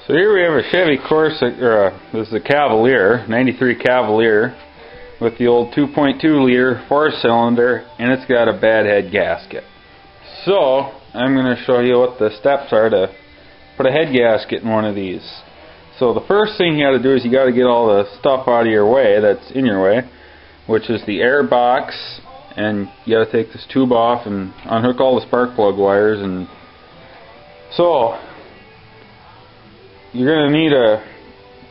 So here we have a Chevy Corsa, this is a Cavalier, 93 Cavalier, with the old 2.2 liter 4-cylinder, and it's got a bad head gasket. So I'm going to show you what the steps are to put a head gasket in one of these. So the first thing you got to do is you got to get all the stuff out of your way that's in your way, which is the air box, and you got to take this tube off and unhook all the spark plug wires. And so you're going to need a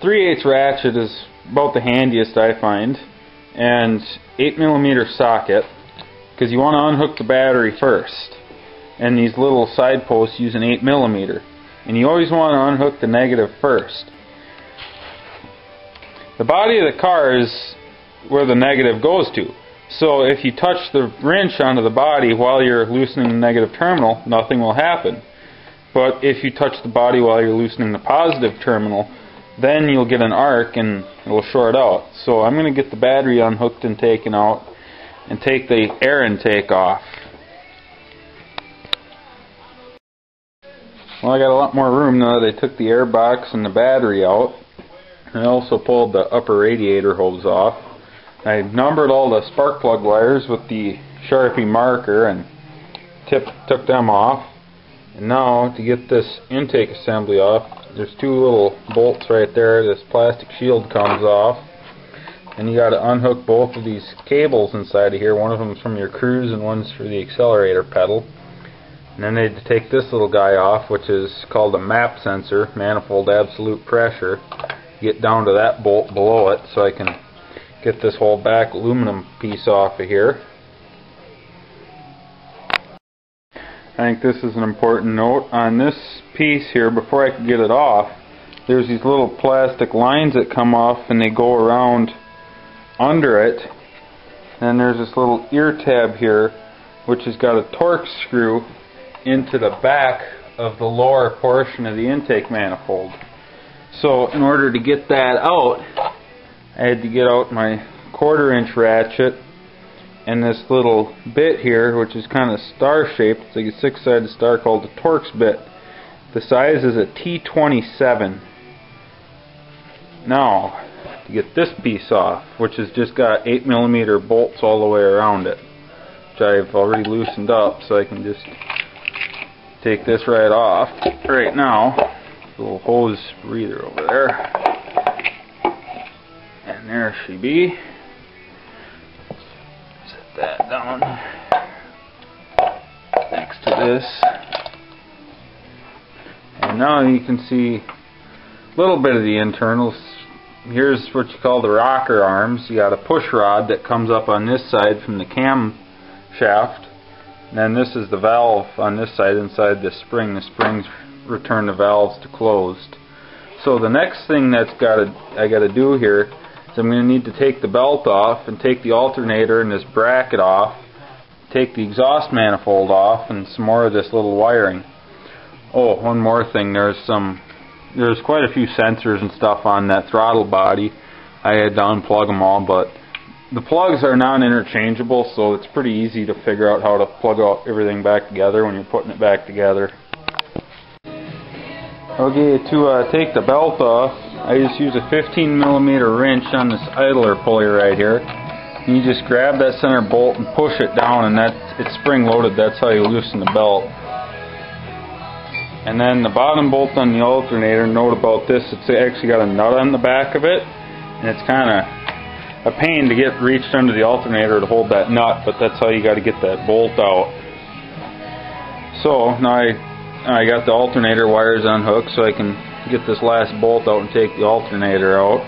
3/8 ratchet is about the handiest I find, and 8mm socket, because you want to unhook the battery first. And these little side posts use an 8mm, and you always want to unhook the negative first. The body of the car is where the negative goes to, so if you touch the wrench onto the body while you're loosening the negative terminal, nothing will happen. But if you touch the body while you're loosening the positive terminal, then you'll get an arc and it'll short out. So I'm going to get the battery unhooked and taken out and take the air intake off. Well, I got a lot more room now that I took the air box and the battery out. I also pulled the upper radiator hose off. I numbered all the spark plug wires with the Sharpie marker and took them off. And now to get this intake assembly off, there's two little bolts right there. This plastic shield comes off, and you got to unhook both of these cables inside of here. One of them is from your cruise and one's for the accelerator pedal. And then they had to take this little guy off, which is called a MAP sensor, manifold absolute pressure. Get down to that bolt below it so I can get this whole back aluminum piece off of here. I think this is an important note. On this piece here, before I can get it off, there's these little plastic lines that come off and they go around under it. And there's this little ear tab here which has got a torque screw into the back of the lower portion of the intake manifold. So in order to get that out, I had to get out my 1/4" ratchet and this little bit here, which is kind of star shaped. It's like a 6-sided star called the Torx bit. The size is a T27. Now to get this piece off, which has just got 8mm bolts all the way around it, which I've already loosened up, so I can just take this right off right now. Little hose breather over there, and there she be. Set that down next to this, and now you can see a little bit of the internals. Here's what you call the rocker arms. You got a push rod that comes up on this side from the cam shaft, and then this is the valve on this side inside the spring. The springs return the valves to closed. So the next thing I got to do here is I'm going to need to take the belt off and take the alternator and this bracket off, take the exhaust manifold off, and some more of this little wiring. Oh, one more thing. There's quite a few sensors and stuff on that throttle body. I had to unplug them all, but the plugs are non-interchangeable, so it's pretty easy to figure out how to plug out everything back together when you're putting it back together. Okay, to take the belt off, I just use a 15mm wrench on this idler pulley right here. And you just grab that center bolt and push it down, and it's spring loaded. That's how you loosen the belt. And then the bottom bolt on the alternator, note about this, it's actually got a nut on the back of it, and it's kind of a pain to get reached under the alternator to hold that nut, but that's how you got to get that bolt out. So now I got the alternator wires unhooked so I can get this last bolt out and take the alternator out.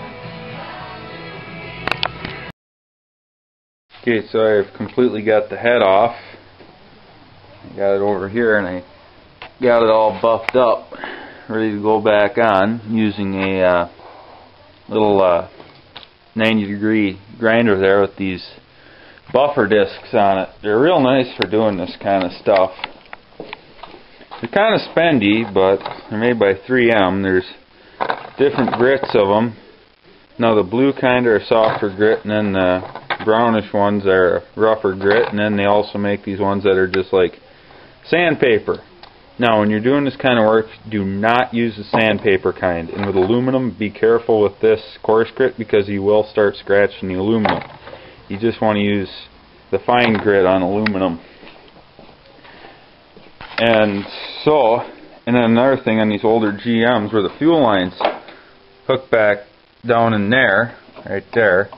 Okay, so I've completely got the head off. I got it over here and I got it all buffed up, ready to go back on using a little 90-degree grinder there with these buffer discs on it. They're real nice for doing this kind of stuff. They're kind of spendy, but they're made by 3M. There's different grits of them. Now the blue kind are a softer grit, and then the brownish ones are a rougher grit, and then they also make these ones that are just like sandpaper. Now when you're doing this kind of work, do not use the sandpaper kind. And with aluminum, be careful with this coarse grit because you will start scratching the aluminum. You just want to use the fine grit on aluminum. And then another thing on these older GMs where the fuel lines hook back down in there, right there,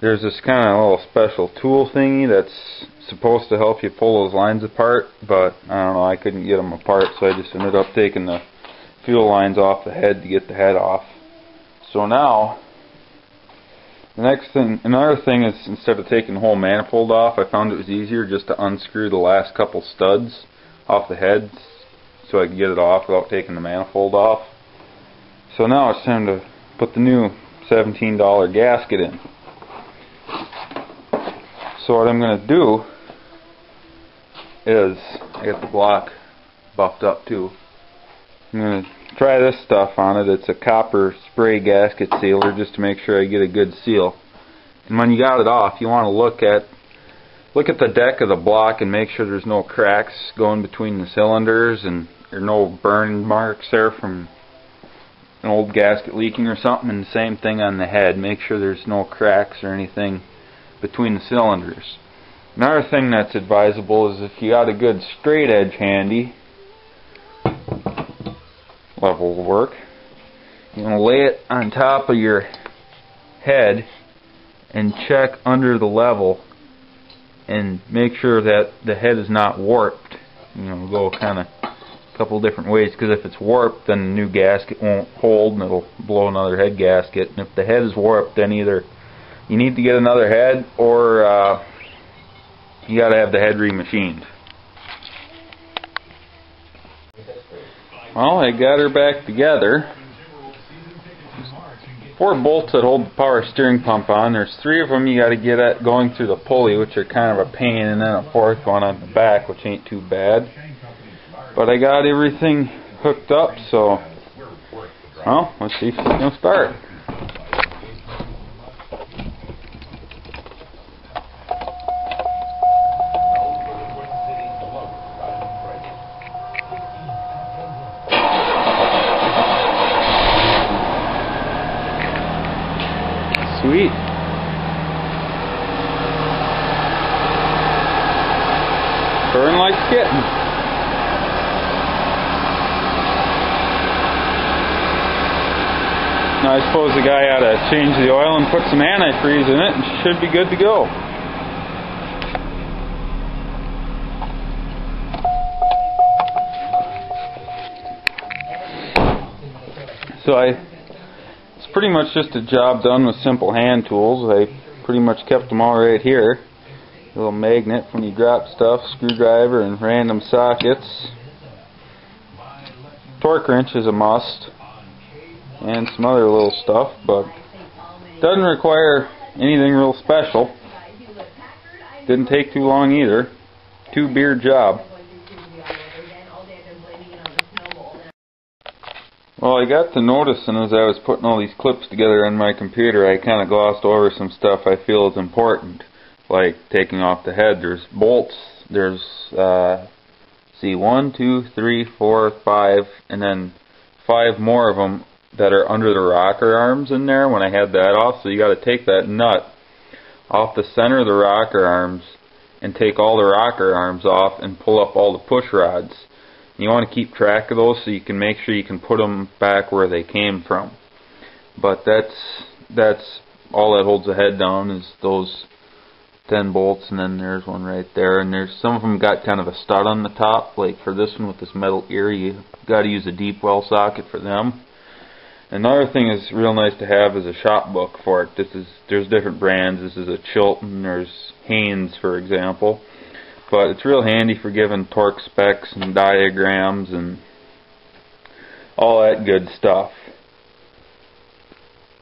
there's this kind of little special tool thingy that's supposed to help you pull those lines apart, but I don't know, I couldn't get them apart, so I just ended up taking the fuel lines off the head to get the head off. So now, another thing is, instead of taking the whole manifold off, I found it was easier just to unscrew the last couple studs off the head so I could get it off without taking the manifold off. So now it's time to put the new $17 gasket in. So what I'm going to do is, I got the block buffed up too. I'm going to try this stuff on it. It's a copper spray gasket sealer just to make sure I get a good seal. And when you got it off, you want to look at the deck of the block and make sure there's no cracks going between the cylinders and there are no burn marks there from an old gasket leaking or something. And the same thing on the head. Make sure there's no cracks or anything between the cylinders. Another thing that's advisable is if you got a good straight edge handy, level will work. You want to lay it on top of your head and check under the level and make sure that the head is not warped. You know, go kind of a couple different ways, because if it's warped, then the new gasket won't hold and it'll blow another head gasket. And if the head is warped, then either you need to get another head or you got to have the head remachined. Well, I got her back together. 4 bolts that hold the power steering pump on. There's 3 of them you got to get at going through the pulley, which are kind of a pain, and then a 4th one on the back, which ain't too bad. But I got everything hooked up, so well, let's see if it's going to start. Sweet. Burn like a kitten. Now I suppose the guy ought to change the oil and put some antifreeze in it and should be good to go. So it's pretty much just a job done with simple hand tools. I pretty much kept them all right here. A little magnet when you drop stuff, screwdriver, and random sockets. Torque wrench is a must, and some other little stuff, but doesn't require anything real special. Didn't take too long either. 2-beer job. Well, I got to noticing as I was putting all these clips together on my computer, I kind of glossed over some stuff I feel is important, like taking off the head. There's bolts. There's, see, 1, 2, 3, 4, 5, and then 5 more of them that are under the rocker arms in there when I had that off. So you got to take that nut off the center of the rocker arms and take all the rocker arms off and pull up all the push rods. You want to keep track of those so you can make sure you can put them back where they came from. But that's all that holds the head down is those 10 bolts, and then there's one right there, and there's some of them got kind of a stud on the top, like for this one with this metal ear you got to use a deep well socket for them. Another thing is real nice to have is a shop book for it. There's different brands. This is a Chilton, there's Haynes for example. But it's real handy for giving torque specs and diagrams and all that good stuff.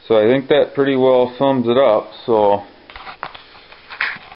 So I think that pretty well sums it up. So